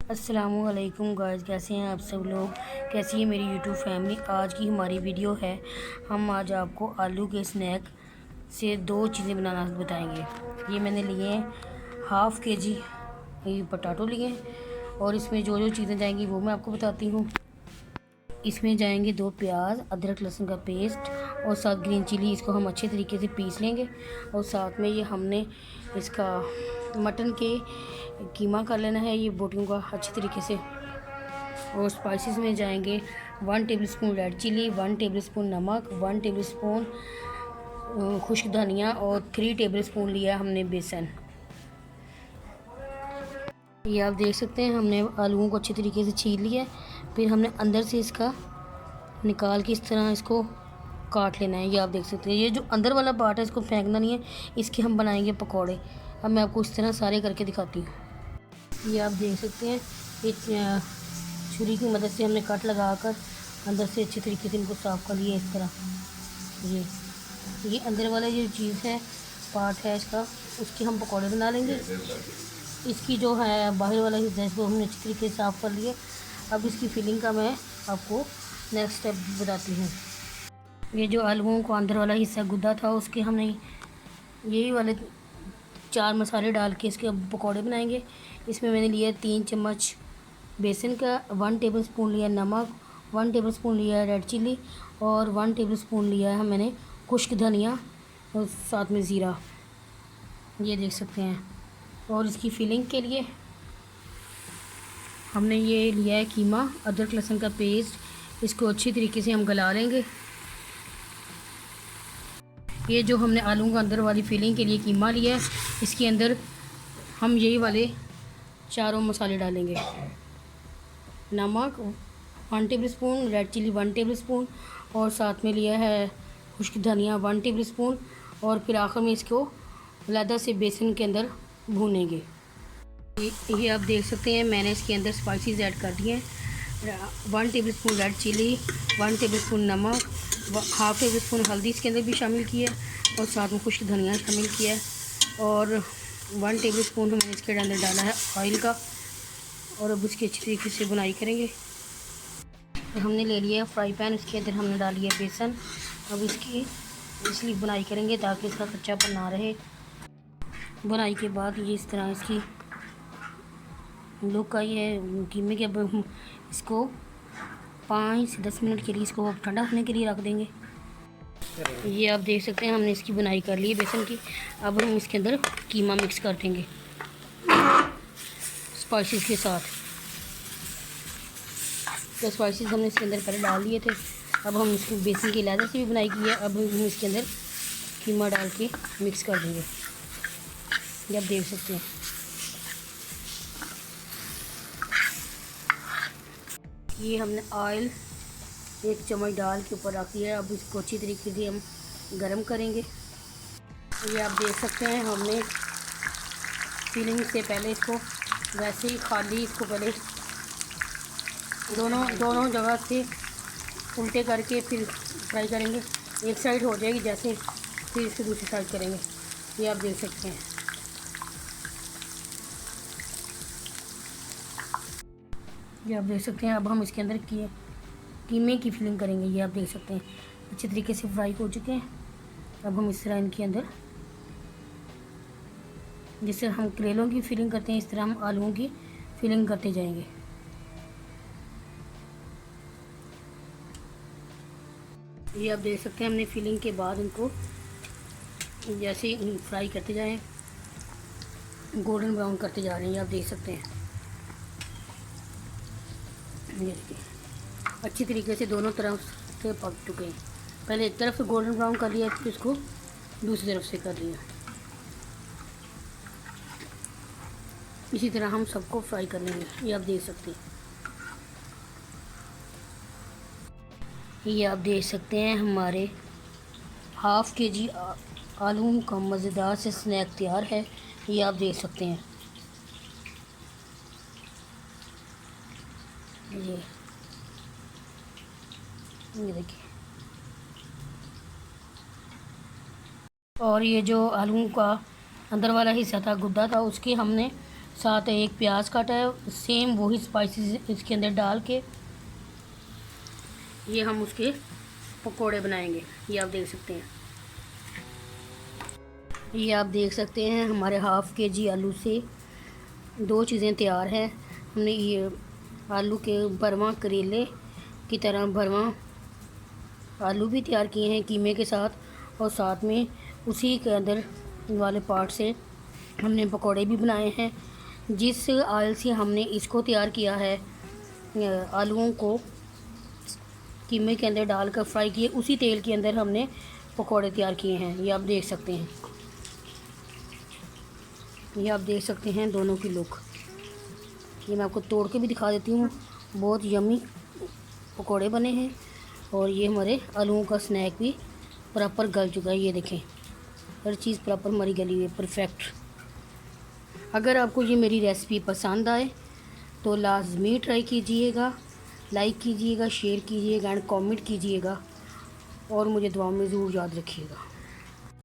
अस्सलामुअलैकुम गाइस, कैसे हैं आप सब लोग। कैसी है मेरी यूट्यूब फैमिली। आज की हमारी वीडियो है, हम आज आपको आलू के स्नैक से दो चीज़ें बनाना बताएंगे। ये मैंने लिए हैं हाफ़ के जी ये पोटैटो लिए हैं, और इसमें जो जो चीज़ें जाएंगी वो मैं आपको बताती हूँ। इसमें जाएंगे 2 प्याज, अदरक लहसुन का पेस्ट और साथ ग्रीन चिली। इसको हम अच्छे तरीके से पीस लेंगे। और साथ में ये हमने इसका मटन के कीमा कर लेना है, ये बोटियों का अच्छे तरीके से। और स्पाइसेस में जाएंगे 1 टेबलस्पून रेड चिली, 1 टेबलस्पून नमक, 1 टेबलस्पून खुश्क धनिया और 3 टेबलस्पून लिया हमने बेसन। ये आप देख सकते हैं, हमने आलूओं को अच्छी तरीके से छील लिया है। फिर हमने अंदर से इसका निकाल के इस तरह इसको काट लेना है। ये आप देख सकते हैं, ये जो अंदर वाला पार्ट है इसको फेंकना नहीं है, इसके हम बनाएंगे पकौड़े। अब मैं आपको इस तरह सारे करके दिखाती हूँ। ये आप देख सकते हैं, ये छुरी की मदद से हमने कट लगाकर अंदर से अच्छे तरीके से इनको साफ़ कर लिया इस तरह। ये अंदर वाला जो चीज़ है, पार्ट है इसका, उसके हम पकौड़े बना लेंगे। इसकी जो है बाहर वाला हिस्सा है, इसको हमने अच्छी तरीके से साफ़ कर लिया। अब इसकी फिलिंग का मैं आपको नेक्स्ट स्टेप बताती हूँ। ये जो आलूओं को अंदर वाला हिस्सा गुद्दा था, उसके हमने यही वाले 4 मसाले डाल के इसके पकौड़े बनाएंगे। इसमें मैंने लिया 3 चम्मच बेसन का, 1 टेबलस्पून लिया नमक, 1 टेबलस्पून लिया रेड चिली और 1 टेबलस्पून लिया है मैंने खुश्क धनिया और साथ में ज़ीरा। ये देख सकते हैं। और इसकी फिलिंग के लिए हमने ये लिया है कीमा, अदरक लहसुन का पेस्ट। इसको अच्छी तरीके से हम गला लेंगे। ये जो हमने आलू का अंदर वाली फिलिंग के लिए कीमा लिया है, इसके अंदर हम यही वाले चारों मसाले डालेंगे। नमक 1 टेबलस्पून, रेड चिली 1 टेबलस्पून और साथ में लिया है खुश्क धनिया 1 टेबलस्पून। और फिर आखिर में इसको अलहदा से बेसन के अंदर भूनेंगे। ये आप देख सकते हैं, मैंने इसके अंदर स्पाइसेस ऐड कर दिए हैं। 1 टेबलस्पून रेड चिली, 1 टेबलस्पून नमक, हाफ़ टेबलस्पून हल्दी इसके अंदर भी शामिल किया और साथ में खुश्क धनिया शामिल किया है। और 1 टेबलस्पून हमने इसके अंदर डाला है ऑयल का। और अब इसकी अच्छी तरीके से बुनाई करेंगे। तो हमने ले लिया फ्राई पैन, इसके अंदर हमने डाली है बेसन। अब इसकी इसलिए बुनाई करेंगे ताकि इसका कच्चापन ना रहे। बुनाई के बाद ये इस तरह इसकी लुक आई है कीमे के। अब हम इसको 5 से 10 मिनट के लिए इसको ठंडा होने के लिए रख देंगे। ये आप देख सकते हैं, हमने इसकी बुनाई कर ली है बेसन की। अब हम इसके अंदर कीमा मिक्स कर देंगे स्पाइसेस के साथ। तो स्पाइसेस हमने इसके अंदर पहले डाल दिए थे। अब हम इसको बेसन की अलहदा से भी बुनाई की है। अब हम इसके अंदर कीमा डाल के मिक्स कर देंगे। ये आप देख सकते हैं। ये हमने ऑयल 1 चम्मच डाल के ऊपर रख दिया है। अब इसको अच्छी तरीके से हम गरम करेंगे। ये आप देख सकते हैं, हमने फिलिंग से पहले इसको वैसे ही खाली इसको पहले दोनों जगह से उल्टे करके फिर फ्राई करेंगे। एक साइड हो जाएगी जैसे, फिर इसको दूसरी साइड करेंगे। ये आप देख सकते हैं। ये आप देख सकते हैं। अब हम इसके अंदर कीमे की फिलिंग करेंगे। ये आप देख सकते हैं, अच्छे तरीके से फ्राई हो चुके हैं। अब हम इस तरह इनके अंदर, जिससे हम करेलों की फिलिंग करते हैं, इस तरह हम आलूओं की फिलिंग करते जाएंगे। ये आप देख सकते हैं, हमने फिलिंग के बाद इनको जैसे ही फ्राई करते जाएं, गोल्डन ब्राउन करते जा रहे हैं। ये आप देख सकते हैं। ये देखिए, अच्छी तरीके से दोनों तरफ से पक चुके हैं। पहले एक तरफ से गोल्डन ब्राउन कर लिया, फिर इसको दूसरी तरफ से कर लिया। इसी तरह हम सबको फ्राई कर लेंगे। ये आप देख सकते हैं। ये आप देख सकते हैं, हमारे हाफ़ के-जी आलू का मज़ेदार से स्नैक तैयार है। ये आप देख सकते हैं। ये देखिए। और ये जो आलू का अंदर वाला हिस्सा था, गुद्दा था, उसके हमने साथ एक प्याज काटा है, सेम वही स्पाइसेस इसके अंदर डाल के ये हम उसके पकोड़े बनाएंगे। ये आप देख सकते हैं। ये आप देख सकते हैं हमारे हाफ़ के जी आलू से दो चीज़ें तैयार हैं। हमने ये आलू के भरवा करेले की तरह भरवा आलू भी तैयार किए हैं कीमे के साथ, और साथ में उसी के अंदर वाले पार्ट से हमने पकोड़े भी बनाए हैं। जिस ऑयल से हमने इसको तैयार किया है, आलूओं को कीमे के अंदर डालकर फ्राई किए, उसी तेल के अंदर हमने पकोड़े तैयार किए हैं। ये आप देख सकते हैं। ये आप देख सकते हैं दोनों की लुक। ये मैं आपको तोड़ के भी दिखा देती हूँ। बहुत यमी पकोड़े बने हैं और ये हमारे आलूओं का स्नैक भी प्रॉपर गल चुका है। ये देखें, हर चीज़ प्रॉपर हमारी गली हुई है, परफेक्ट। अगर आपको ये मेरी रेसिपी पसंद आए तो लाजमी ट्राई कीजिएगा, लाइक कीजिएगा, शेयर कीजिएगा एंड कमेंट कीजिएगा, और मुझे दुआ में ज़रूर याद रखिएगा।